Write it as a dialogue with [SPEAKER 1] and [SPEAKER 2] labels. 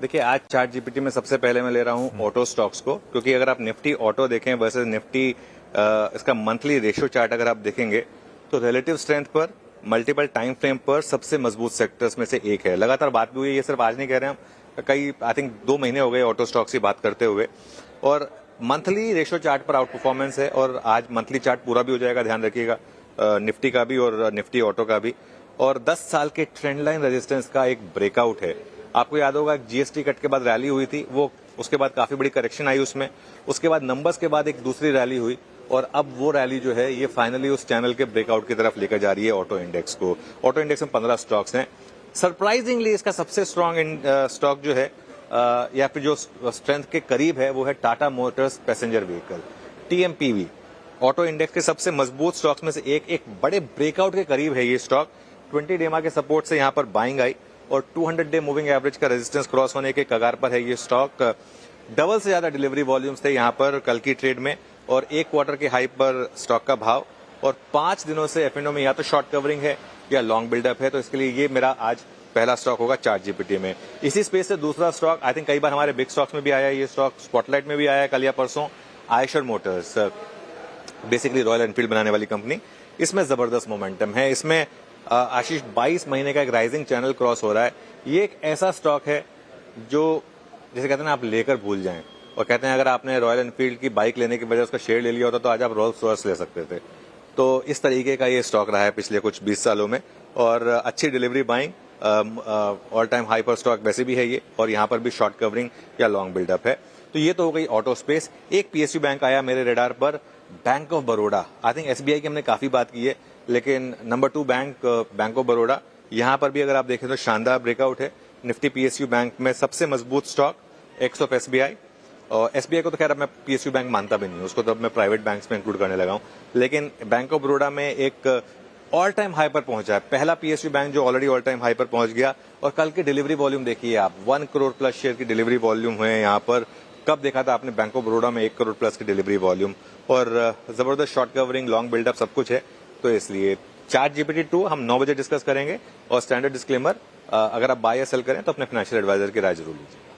[SPEAKER 1] देखिए, आज chart GPT में सबसे पहले मैं ले रहा हूँ ऑटो स्टॉक्स को, क्योंकि अगर आप निफ्टी ऑटो देखें वर्सेस निफ्टी इसका मंथली रेशियो चार्ट अगर आप देखेंगे तो रिलेटिव स्ट्रेंथ पर मल्टीपल टाइम फ्रेम पर सबसे मजबूत सेक्टर्स में से एक है। लगातार बात भी हुई है, ये सिर्फ आज नहीं कह रहे हैं हम, कई आई थिंक 2 महीने हो गए ऑटो स्टॉक्स की बात करते हुए। और मंथली रेशियो चार्ट पर आउट परफॉर्मेंस है और आज मंथली चार्ट पूरा भी हो जाएगा, ध्यान रखिएगा, निफ्टी का भी और निफ्टी ऑटो का भी। और 10 साल के ट्रेंड लाइन रेजिस्टेंस का एक ब्रेकआउट है। आपको याद होगा जीएसटी कट के बाद रैली हुई थी, वो उसके बाद काफी बड़ी करेक्शन आई उसमें, उसके बाद नंबर्स के बाद एक दूसरी रैली हुई और अब वो रैली जो है ये फाइनली उस चैनल के ब्रेकआउट की तरफ लेकर जा रही है ऑटो इंडेक्स को। ऑटो इंडेक्स में 15 स्टॉक्स हैं। सरप्राइजिंगली इसका सबसे स्ट्रॉन्ग स्टॉक जो है या फिर जो स्ट्रेंथ के करीब है वो है Tata Motors passenger vehicle, TMPV. Auto index के सबसे मजबूत स्टॉक्स में से एक बड़े ब्रेकआउट के करीब है ये स्टॉक। 20 डे के सपोर्ट से यहाँ पर बाइंग आई और 200 डे मूविंग एवरेज का रेजिस्टेंस क्रॉस होने के कगार पर है ये स्टॉक। डबल से ज्यादा डिलीवरी वॉल्यूम्स थे यहाँ पर कल की ट्रेड में और 1 क्वार्टर के हाई पर स्टॉक का भाव, और 5 दिनों से एफएनओ में या तो शॉर्ट कवरिंग है या लॉन्ग बिल्डअप है। तो इसके लिए ये मेरा आज पहला स्टॉक होगा चार्ट जीपीटी में। इसी स्पेस से दूसरा स्टॉक आई थिंक कई बार हमारे बिग स्टॉक्स में भी आया है, ये स्टॉक स्पॉटलाइट में भी आया है कल या परसों, Eicher Motors, basically royal Enfield बनाने वाली कंपनी। इसमें जबरदस्त मोमेंटम है। इसमें आशीष 22 महीने का एक राइजिंग चैनल क्रॉस हो रहा है। ये एक ऐसा स्टॉक है जो जैसे कहते हैं ना, आप लेकर भूल जाएं, और कहते हैं अगर आपने रॉयल एनफील्ड की बाइक लेने की बजाय उसका शेयर ले लिया होता तो आज आप रोल्स रॉयस ले सकते थे। तो इस तरीके का ये स्टॉक रहा है पिछले कुछ 20 सालों में और अच्छी delivery buying, all time high पर स्टॉक वैसे भी है ये, और यहाँ पर भी शॉर्ट कवरिंग या लॉन्ग बिल्डअप है। तो ये तो हो गई ऑटो स्पेस। एक पीएसयू बैंक आया मेरे रेडार पर, bank of Baroda. I think SBI की हमने काफी बात की है, लेकिन नंबर 2 बैंक ऑफ बड़ौदा, यहाँ पर भी अगर आप देखें तो शानदार ब्रेकआउट है। निफ्टी पीएसयू बैंक में सबसे मजबूत स्टॉक एक्स ऑफ एसबीआई। और एसबीआई को तो खैर अब मैं पीएसयू बैंक मानता भी नहीं हूं, उसको तो अब मैं प्राइवेट बैंक्स में इंक्लूड करने लगा हूं, लेकिन बैंक ऑफ बड़ौदा में एक ऑल टाइम हाई पर पहुंचा है, पहला पीएसयू बैंक जो ऑलरेडी ऑल टाइम हाई पर पहुंच गया। और कल की डिलीवरी वॉल्यूम देखिए आप, 1 करोड़ प्लस शेयर की डिलीवरी वॉल्यूम हुए यहाँ पर। कब देखा था आपने बैंक ऑफ बड़ौदा में 1 करोड़ प्लस की डिलीवरी वॉल्यूम, और जबरदस्त शॉर्ट कवरिंग, लॉन्ग बिल्डअप सब कुछ है। तो इसलिए चार्ट जीपीटी 2 हम 9 बजे डिस्कस करेंगे। और स्टैंडर्ड डिस्क्लेमर, अगर आप बाय या सेल करें तो अपने फाइनेंशियल एडवाइजर की राय जरूर लीजिए।